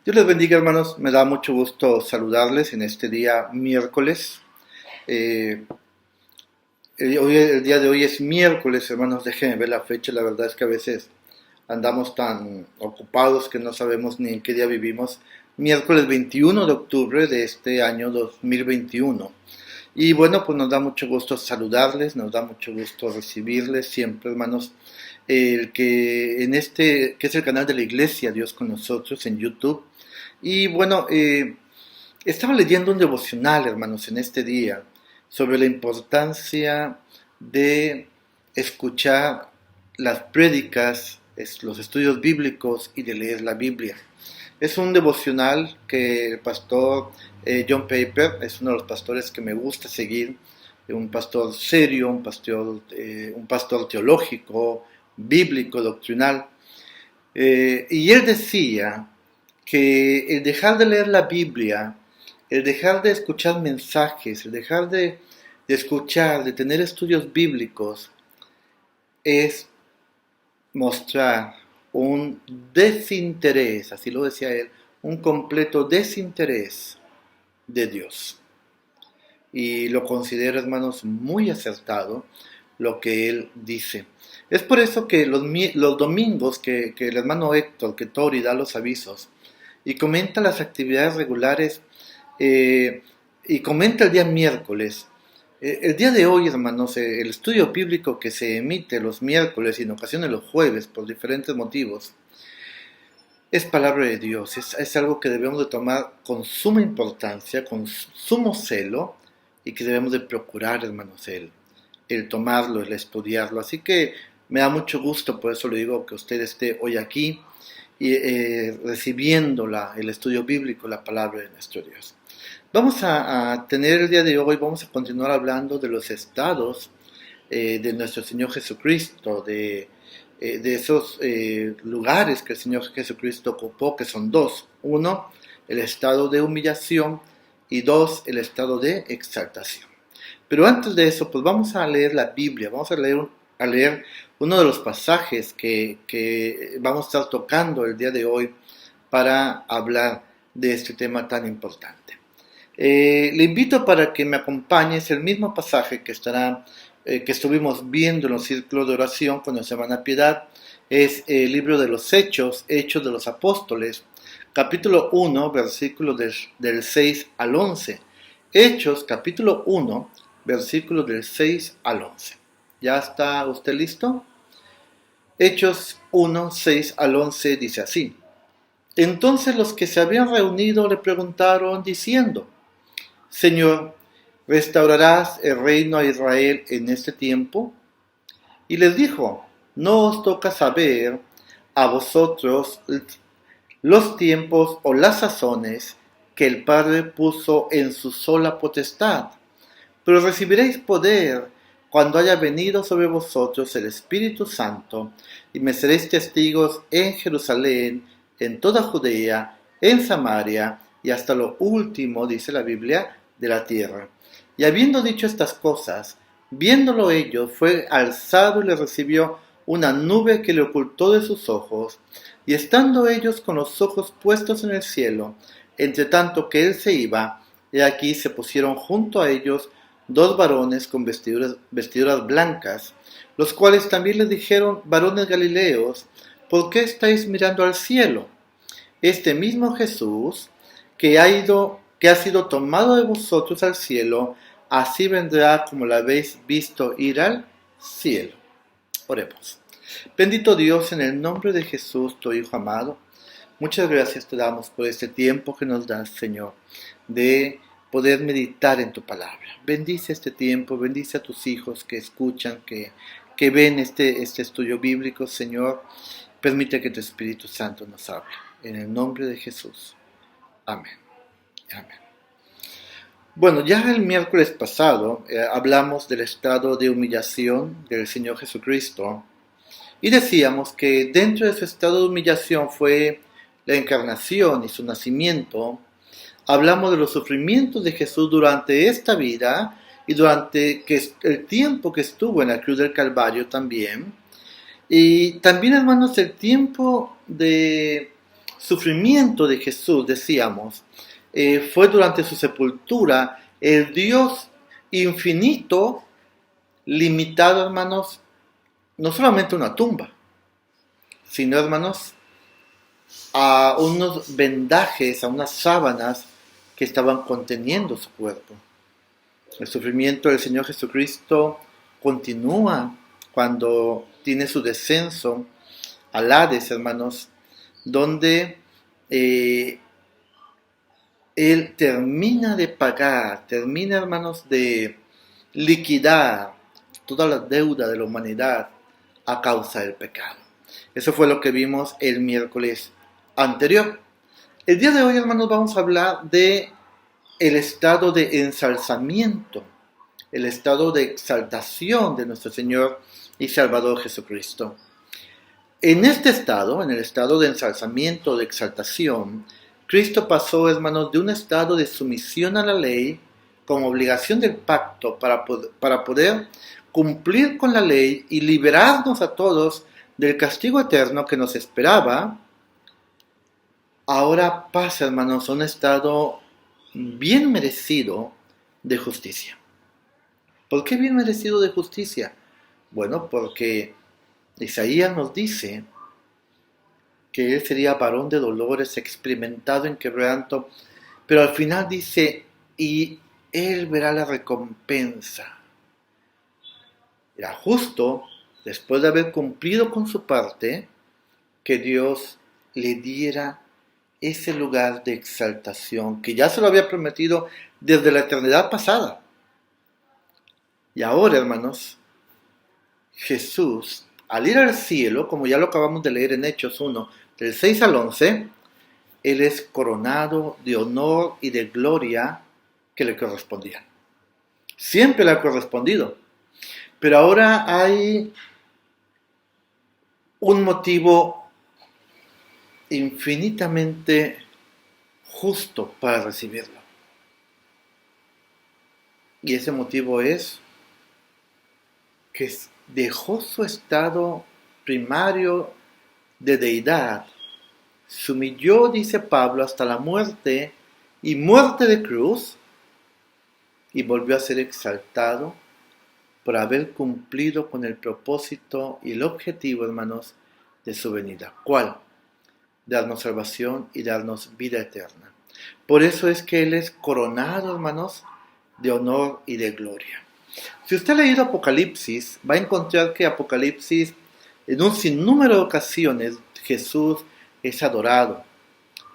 Dios les bendiga, hermanos. Me da mucho gusto saludarles en este día miércoles. Eh, el día de hoy es miércoles, hermanos. Déjenme ver la fecha. La verdad es que a veces andamos tan ocupados que no sabemos ni en qué día vivimos. Miércoles 21 de octubre de este año 2021. Y bueno, pues nos da mucho gusto saludarles, nos da mucho gusto recibirles siempre, hermanos. El que en este, que es el canal de la Iglesia Dios con nosotros en YouTube. Y bueno, estaba leyendo un devocional, hermanos, en este día sobre la importancia de escuchar las prédicas, los estudios bíblicos y de leer la Biblia. Es un devocional que el pastor John Piper es uno de los pastores que me gusta seguir, un pastor serio, un pastor teológico, bíblico, doctrinal. Y él decía que el dejar de leer la Biblia, el dejar de escuchar mensajes, el dejar de escuchar, de tener estudios bíblicos, es mostrar un desinterés, así lo decía él, un completo desinterés de Dios. Y lo considero, hermanos, muy acertado lo que él dice. Es por eso que los domingos que el hermano Héctor, que Tori da los avisos, y comenta las actividades regulares, y comenta el día miércoles. El día de hoy, hermanos, el estudio bíblico que se emite los miércoles y en ocasiones los jueves por diferentes motivos, es palabra de Dios, es algo que debemos de tomar con suma importancia, con sumo celo, y que debemos de procurar, hermanos, el tomarlo, el estudiarlo. Así que me da mucho gusto, por eso le digo que usted esté hoy aquí y recibiendo el estudio bíblico, la palabra de nuestro Dios. Vamos a tener el día de hoy, vamos a continuar hablando de los estados de nuestro Señor Jesucristo, de esos lugares que el Señor Jesucristo ocupó, que son dos. Uno, el estado de humillación, y dos, el estado de exaltación. Pero antes de eso, pues vamos a leer la Biblia, vamos a leer uno de los pasajes que vamos a estar tocando el día de hoy para hablar de este tema tan importante. Le invito para que me acompañe, es el mismo pasaje que que estuvimos viendo en los círculos de oración con la Semana Piedad. Es el libro de los Hechos de los Apóstoles, capítulo 1, versículos del 6 al 11. Hechos, capítulo 1, versículos del 6 al 11. ¿Ya está usted listo? Hechos 1, 6 al 11 dice así. Entonces los que se habían reunido le preguntaron diciendo, Señor, ¿restaurarás el reino a Israel en este tiempo? Y les dijo, no os toca saber a vosotros los tiempos o las sazones que el Padre puso en su sola potestad, pero recibiréis poder cuando haya venido sobre vosotros el Espíritu Santo, y me seréis testigos en Jerusalén, en toda Judea, en Samaria, y hasta lo último, dice la Biblia, de la tierra. Y habiendo dicho estas cosas, viéndolo ellos, fue alzado y le recibió una nube que le ocultó de sus ojos, y estando ellos con los ojos puestos en el cielo, entre tanto que él se iba, he aquí se pusieron junto a ellos dos varones con vestiduras blancas, los cuales también les dijeron, varones galileos, ¿por qué estáis mirando al cielo? Este mismo Jesús que ha sido tomado de vosotros al cielo, así vendrá como lo habéis visto ir al cielo. Oremos. Bendito Dios, en el nombre de Jesús, tu Hijo amado, muchas gracias te damos por este tiempo que nos das, Señor, de poder meditar en tu palabra. Bendice este tiempo, bendice a tus hijos que escuchan, que ven este estudio bíblico, Señor. Permite que tu Espíritu Santo nos hable. En el nombre de Jesús. Amén. Amén. Bueno, ya el miércoles pasado hablamos del estado de humillación del Señor Jesucristo y decíamos que dentro de su estado de humillación fue la encarnación y su nacimiento. Hablamos de los sufrimientos de Jesús durante esta vida y durante el tiempo que estuvo en la cruz del Calvario también. Y también, hermanos, el tiempo de sufrimiento de Jesús, decíamos, fue durante su sepultura, el Dios infinito, limitado, hermanos, no solamente a una tumba, sino, hermanos, a unos vendajes, a unas sábanas que estaban conteniendo su cuerpo. El sufrimiento del Señor Jesucristo continúa cuando tiene su descenso al Hades, hermanos, donde Él termina de pagar, termina, hermanos, de liquidar toda la deuda de la humanidad a causa del pecado. Eso fue lo que vimos el miércoles anterior. El día de hoy, hermanos, vamos a hablar de el estado de ensalzamiento, el estado de exaltación de nuestro Señor y Salvador Jesucristo. En este estado, en el estado de ensalzamiento, de exaltación, Cristo pasó, hermanos, de un estado de sumisión a la ley como obligación del pacto para poder cumplir con la ley y liberarnos a todos del castigo eterno que nos esperaba. Ahora pasa, hermanos, a un estado bien merecido de justicia. ¿Por qué bien merecido de justicia? Bueno, porque Isaías nos dice que él sería varón de dolores, experimentado en quebranto, pero al final dice, y él verá la recompensa. Era justo, después de haber cumplido con su parte, que Dios le diera ese lugar de exaltación que ya se lo había prometido desde la eternidad pasada. Y ahora, hermanos, Jesús, al ir al cielo, como ya lo acabamos de leer en Hechos 1, del 6 al 11, Él es coronado de honor y de gloria que le correspondían. Siempre le ha correspondido. Pero ahora hay un motivo infinitamente justo para recibirlo. Y ese motivo es que dejó su estado primario de deidad, se humilló, dice Pablo, hasta la muerte y muerte de cruz, y volvió a ser exaltado por haber cumplido con el propósito y el objetivo, hermanos, de su venida. ¿Cuál? Darnos salvación y darnos vida eterna. Por eso es que Él es coronado, hermanos, de honor y de gloria. Si usted ha leído Apocalipsis, va a encontrar que Apocalipsis, en un sinnúmero de ocasiones, Jesús es adorado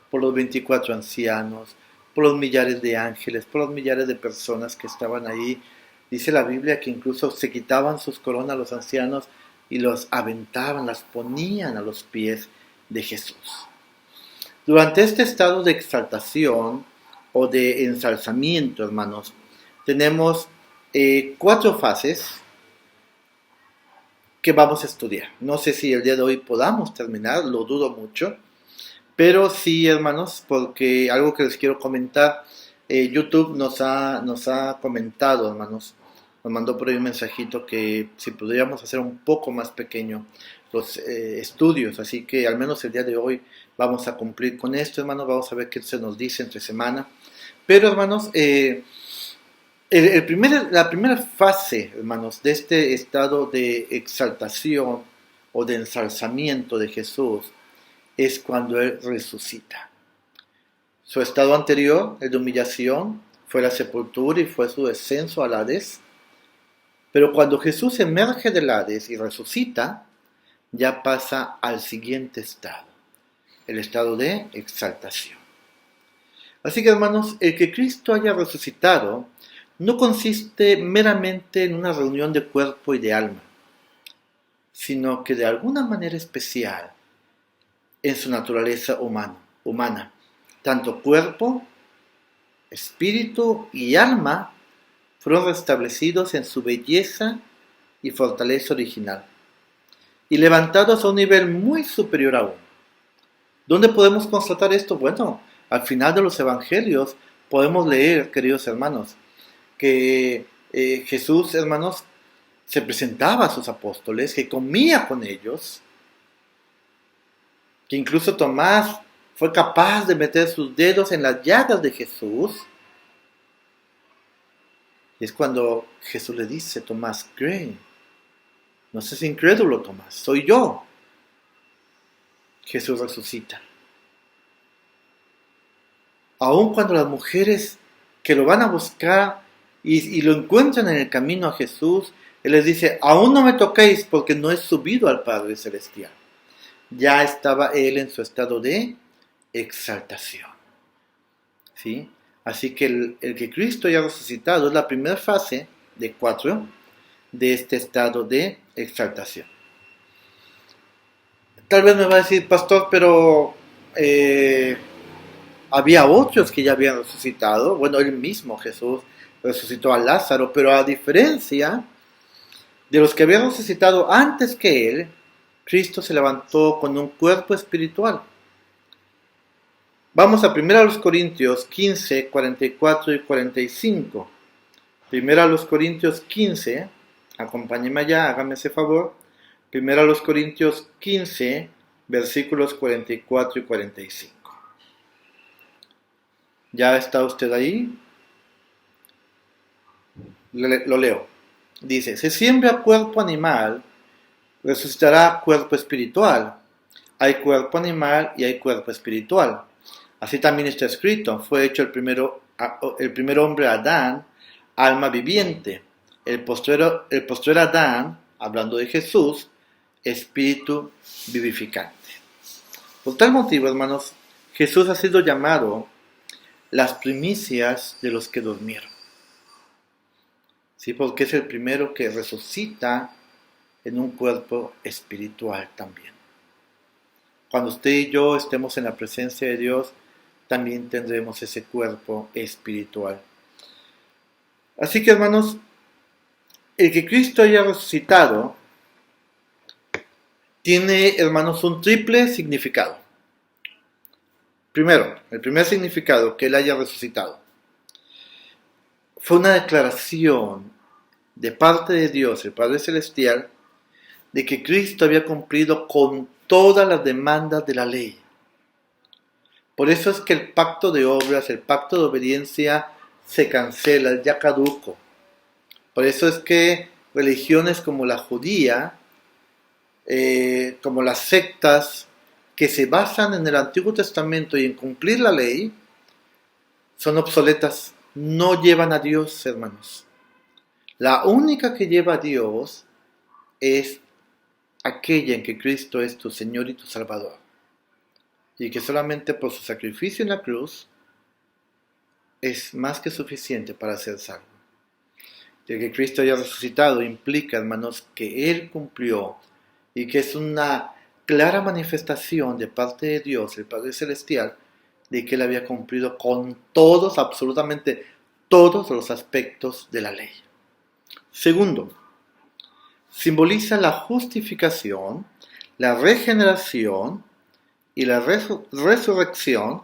por los 24 ancianos, por los millares de ángeles, por los millares de personas que estaban ahí. Dice la Biblia que incluso se quitaban sus coronas los ancianos y los aventaban, las ponían a los pies de Jesús. Durante este estado de exaltación o de ensalzamiento, hermanos, tenemos 4 fases que vamos a estudiar. No sé si el día de hoy podamos terminar, lo dudo mucho, pero sí, hermanos, porque algo que les quiero comentar, YouTube nos ha comentado, hermanos, nos mandó por ahí un mensajito que si pudiéramos hacer un poco más pequeño los estudios, así que al menos el día de hoy vamos a cumplir con esto, hermanos, vamos a ver qué se nos dice entre semana, pero hermanos, la primera fase, hermanos, de este estado de exaltación o de ensalzamiento de Jesús es cuando Él resucita. Su estado anterior, el de humillación, fue la sepultura y fue su descenso al Hades. Pero cuando Jesús emerge del Hades y resucita, ya pasa al siguiente estado, el estado de exaltación. Así que, hermanos, el que Cristo haya resucitado no consiste meramente en una reunión de cuerpo y de alma, sino que de alguna manera especial en su naturaleza humana. Tanto cuerpo, espíritu y alma fueron restablecidos en su belleza y fortaleza original y levantados a un nivel muy superior aún. ¿Dónde podemos constatar esto? Bueno, al final de los evangelios podemos leer, queridos hermanos, que Jesús, hermanos, se presentaba a sus apóstoles, que comía con ellos, que incluso Tomás fue capaz de meter sus dedos en las llagas de Jesús. Y es cuando Jesús le dice: Tomás, cree. No seas incrédulo, Tomás, soy yo. Jesús resucita. Aun cuando las mujeres que lo van a buscar y lo encuentran en el camino a Jesús, Él les dice: aún no me toquéis porque no he subido al Padre Celestial. Ya estaba Él en su estado de exaltación. ¿Sí? Así que el que Cristo haya resucitado es la primera fase de 4 de este estado de exaltación. Tal vez me va a decir: pastor, pero había otros que ya habían resucitado. Bueno, él mismo, Jesús, resucitó a Lázaro, pero a diferencia de los que habían resucitado antes que él, Cristo se levantó con un cuerpo espiritual. Vamos a 1 Corintios 15, 44 y 45. 1 Corintios 15, acompáñenme allá, háganme ese favor. 1 Corintios 15, versículos 44 y 45. ¿Ya está usted ahí? Lo leo. Dice: se siembra cuerpo animal, resucitará cuerpo espiritual. Hay cuerpo animal y hay cuerpo espiritual. Así también está escrito: fue hecho el primer hombre Adán, alma viviente. El postrer Adán, hablando de Jesús, espíritu vivificante. Por tal motivo, hermanos, Jesús ha sido llamado las primicias de los que durmieron. ¿Sí? Porque es el primero que resucita en un cuerpo espiritual también. Cuando usted y yo estemos en la presencia de Dios, también tendremos ese cuerpo espiritual. Así que, hermanos, el que Cristo haya resucitado tiene, hermanos, un triple significado. Primero, el primer significado, que Él haya resucitado, fue una declaración de parte de Dios, el Padre Celestial, de que Cristo había cumplido con todas las demandas de la ley. Por eso es que el pacto de obras, el pacto de obediencia se cancela, es ya caduco. Por eso es que religiones como la judía, como las sectas que se basan en el Antiguo Testamento y en cumplir la ley, son obsoletas, no llevan a Dios, hermanos. La única que lleva a Dios es aquella en que Cristo es tu Señor y tu Salvador, y que solamente por su sacrificio en la cruz es más que suficiente para ser salvo. El que Cristo haya resucitado implica, hermanos, que Él cumplió, y que es una clara manifestación de parte de Dios, el Padre Celestial, de que Él había cumplido con todos, absolutamente todos los aspectos de la ley. Segundo, simboliza la justificación, la regeneración y la resurrección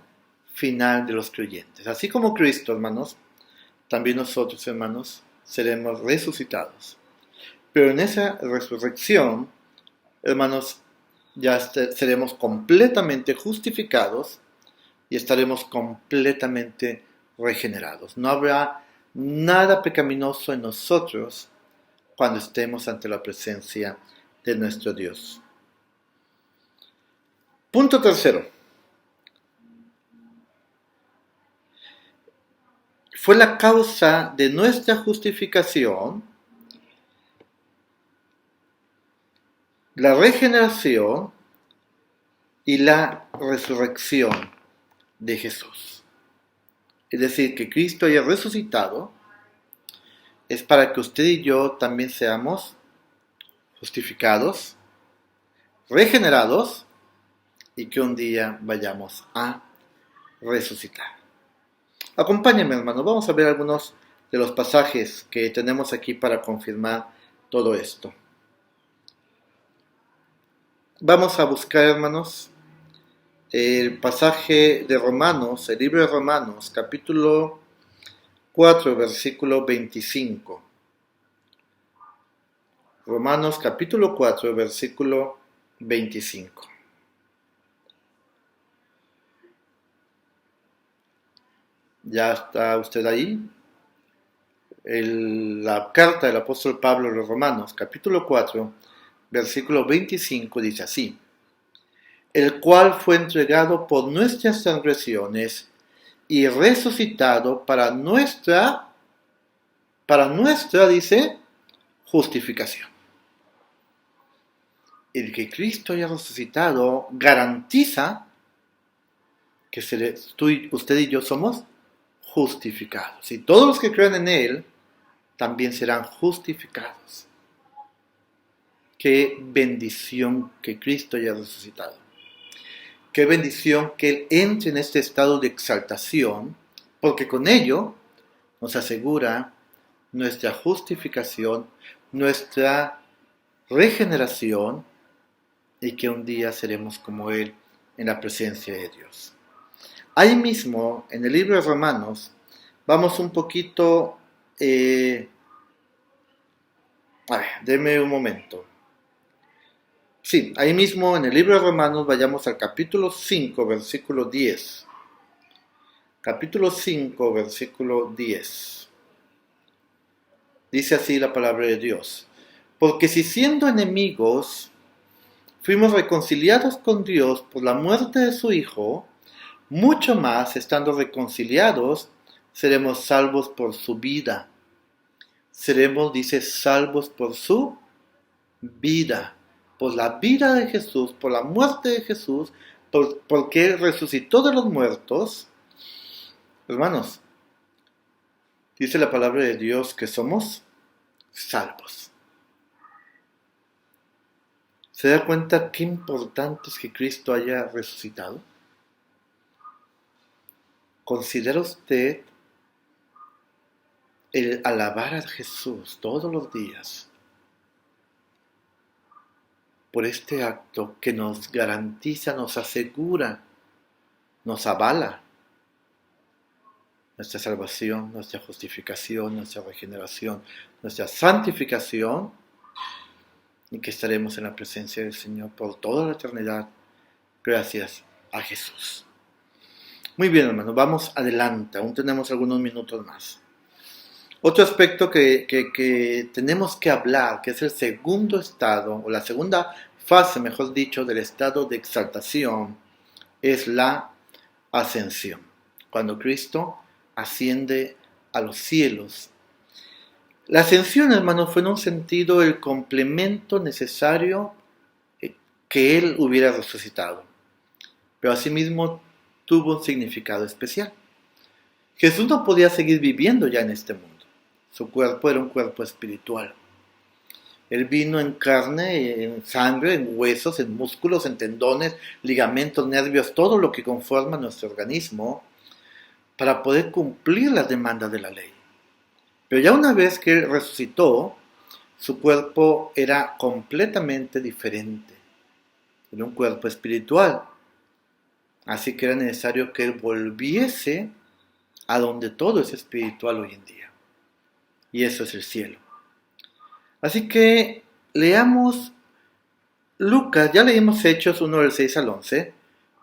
final de los creyentes. Así como Cristo, hermanos, también nosotros, hermanos, seremos resucitados. Pero en esa resurrección, hermanos, ya seremos completamente justificados y estaremos completamente regenerados. No habrá nada pecaminoso en nosotros cuando estemos ante la presencia de nuestro Dios. Punto tercero. Fue la causa de nuestra justificación, la regeneración y la resurrección de Jesús. Es decir, que Cristo haya resucitado es para que usted y yo también seamos justificados, regenerados y que un día vayamos a resucitar. Acompáñenme, hermanos, vamos a ver algunos de los pasajes que tenemos aquí para confirmar todo esto. Vamos a buscar, hermanos, el pasaje de Romanos, el libro de Romanos, capítulo 4, versículo 25. Romanos, capítulo 4, versículo 25. ¿Ya está usted ahí? La carta del apóstol Pablo a los Romanos, capítulo 4, versículo 25, dice así: el cual fue entregado por nuestras transgresiones y resucitado dice, justificación. El que Cristo haya resucitado garantiza que usted y yo somos justificados. Y todos los que crean en Él también serán justificados. Qué bendición que Cristo haya resucitado. Qué bendición que Él entre en este estado de exaltación, porque con ello nos asegura nuestra justificación, nuestra regeneración, y que un día seremos como Él en la presencia de Dios. Ahí mismo, en el libro de Romanos, vamos un poquito... Deme un momento. Sí, ahí mismo en el libro de Romanos vayamos al capítulo 5, versículo 10. Capítulo 5, versículo 10. Dice así la palabra de Dios: porque si siendo enemigos fuimos reconciliados con Dios por la muerte de su Hijo, mucho más, estando reconciliados, seremos salvos por su vida. Seremos, dice, salvos por su vida. Por la vida de Jesús, por la muerte de Jesús, porque Él resucitó de los muertos. Hermanos, dice la palabra de Dios que somos salvos. ¿Se da cuenta qué importante es que Cristo haya resucitado? ¿Considera usted el alabar a Jesús todos los días por este acto que nos garantiza, nos asegura, nos avala nuestra salvación, nuestra justificación, nuestra regeneración, nuestra santificación, y que estaremos en la presencia del Señor por toda la eternidad gracias a Jesús? Muy bien, hermanos, vamos adelante, aún tenemos algunos minutos más. Otro aspecto que tenemos que hablar, que es el segundo estado, o la segunda fase, mejor dicho, del estado de exaltación, es la ascensión. Cuando Cristo asciende a los cielos. La ascensión, hermanos, fue en un sentido el complemento necesario que Él hubiera resucitado. Pero asimismo tuvo un significado especial. Jesús no podía seguir viviendo ya en este mundo. Su cuerpo era un cuerpo espiritual. Él vino en carne, en sangre, en huesos, en músculos, en tendones, ligamentos, nervios, todo lo que conforma nuestro organismo para poder cumplir las demandas de la ley. Pero ya una vez que Él resucitó, su cuerpo era completamente diferente. Era un cuerpo espiritual. Así que era necesario que Él volviese a donde todo es espiritual hoy en día. Y eso es el cielo. Así que leamos Lucas, ya leímos Hechos 1 del 6 al 11,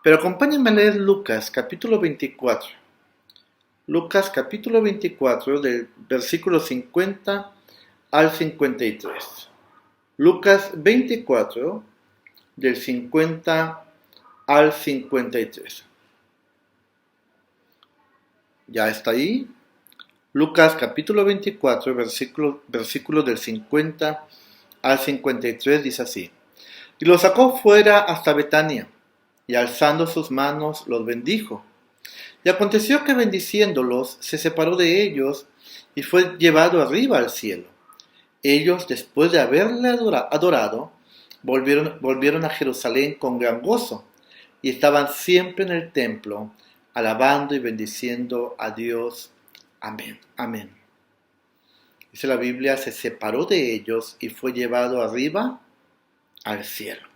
pero acompáñenme a leer Lucas capítulo 24. Lucas capítulo 24 del versículo 50 al 53. Lucas 24 del 50 al 53. ¿Ya está ahí? Lucas capítulo 24, versículo del 50 al 53 dice así: y los sacó fuera hasta Betania, y alzando sus manos los bendijo. Y aconteció que bendiciéndolos, se separó de ellos, y fue llevado arriba al cielo. Ellos, después de haberle adorado, volvieron a Jerusalén con gran gozo, y estaban siempre en el templo, alabando y bendiciendo a Dios. Amén, amén. Dice la Biblia, se separó de ellos y fue llevado arriba al cielo.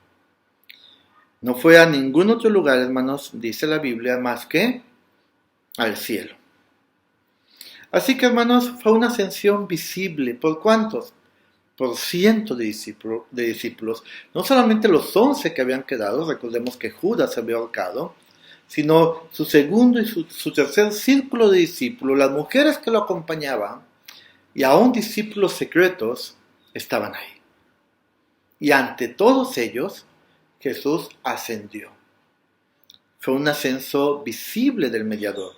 No fue a ningún otro lugar, hermanos, dice la Biblia, más que al cielo. Así que, hermanos, fue una ascensión visible. ¿Por cuántos? Por cientos de discípulos. No solamente los 11 que habían quedado, recordemos que Judas se había ahorcado, sino su segundo y su tercer círculo de discípulos, las mujeres que lo acompañaban y aún discípulos secretos estaban ahí. Y ante todos ellos, Jesús ascendió. Fue un ascenso visible del mediador,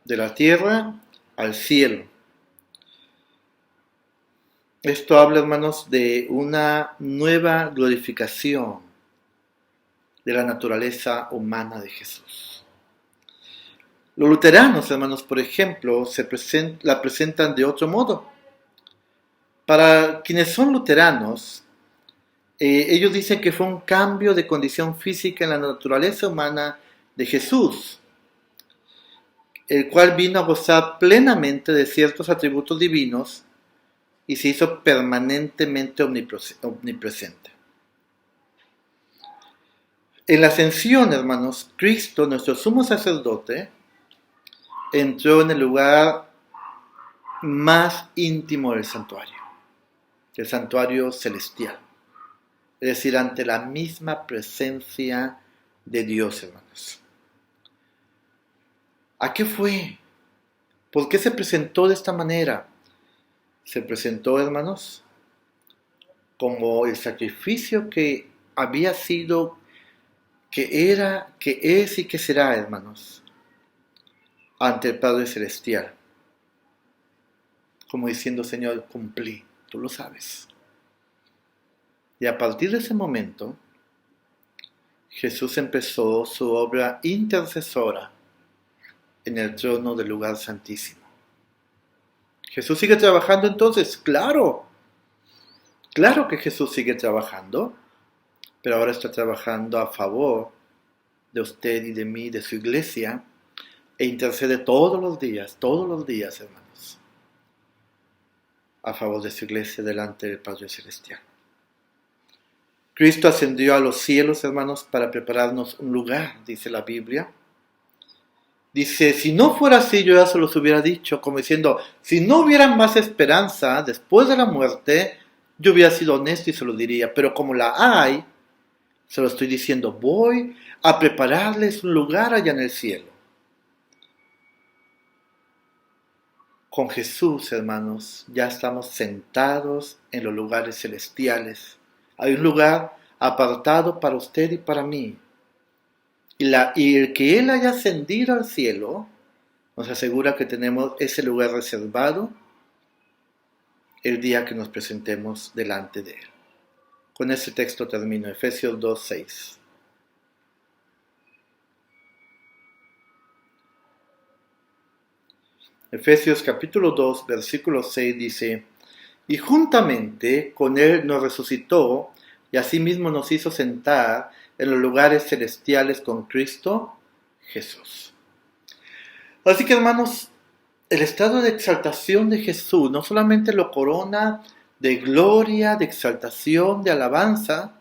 de la tierra al cielo. Esto habla, hermanos, de una nueva glorificación de la naturaleza humana de Jesús. Los luteranos, hermanos, por ejemplo, la presentan de otro modo. Para quienes son luteranos, ellos dicen que fue un cambio de condición física en la naturaleza humana de Jesús, el cual vino a gozar plenamente de ciertos atributos divinos y se hizo permanentemente omnipresente. En la ascensión, hermanos, Cristo, nuestro sumo sacerdote, entró en el lugar más íntimo del santuario celestial, es decir, ante la misma presencia de Dios, hermanos. ¿A qué fue? ¿Por qué se presentó de esta manera? Se presentó, hermanos, como el sacrificio que había sido, que era, que es y que será, hermanos, ante el Padre Celestial. Como diciendo, Señor, cumplí, tú lo sabes. Y a partir de ese momento, Jesús empezó su obra intercesora en el trono del lugar santísimo. ¿Jesús sigue trabajando entonces? Claro que Jesús sigue trabajando, pero ahora está trabajando a favor de usted y de mí, de su iglesia, e intercede todos los días, hermanos, a favor de su iglesia delante del Padre Celestial. Cristo ascendió a los cielos, hermanos, para prepararnos un lugar, dice la Biblia. Dice, si no fuera así, yo ya se los hubiera dicho, como diciendo, si no hubiera más esperanza después de la muerte, yo hubiera sido honesto y se lo diría, pero como la hay, se lo estoy diciendo, voy a prepararles un lugar allá en el cielo. Con Jesús, hermanos, ya estamos sentados en los lugares celestiales. Hay un lugar apartado para usted y para mí. Y el que Él haya ascendido al cielo nos asegura que tenemos ese lugar reservado el día que nos presentemos delante de Él. Con este texto termino, Efesios 2:6. Efesios capítulo 2, versículo 6 dice, y juntamente con Él nos resucitó y asimismo nos hizo sentar en los lugares celestiales con Cristo Jesús. Así que, hermanos, el estado de exaltación de Jesús no solamente lo corona de gloria, de exaltación, de alabanza,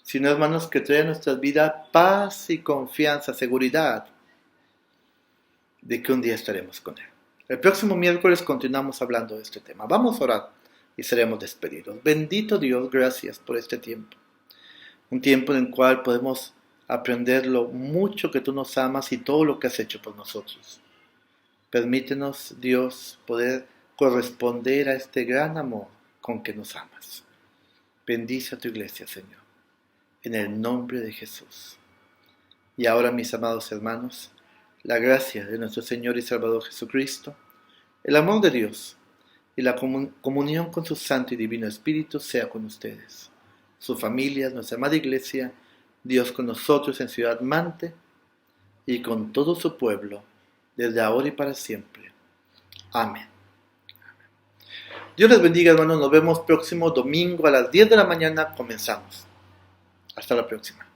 sino, hermanos, que trae a nuestras vidas paz y confianza, seguridad de que un día estaremos con Él. El próximo miércoles continuamos hablando de este tema. Vamos a orar y seremos despedidos. Bendito Dios, gracias por este tiempo. Un tiempo en el cual podemos aprender lo mucho que tú nos amas y todo lo que has hecho por nosotros. Permítenos, Dios, poder corresponder a este gran amor con que nos amas. Bendice a tu iglesia, Señor, en el nombre de Jesús. Y ahora, mis amados hermanos, la gracia de nuestro Señor y Salvador Jesucristo, el amor de Dios y la comunión con su Santo y Divino Espíritu sea con ustedes, sus familias, nuestra amada iglesia, Dios con nosotros en Ciudad Mante y con todo su pueblo, desde ahora y para siempre. Amén. Dios les bendiga, hermanos. Nos vemos próximo domingo a las 10 de la mañana. Comenzamos. Hasta la próxima.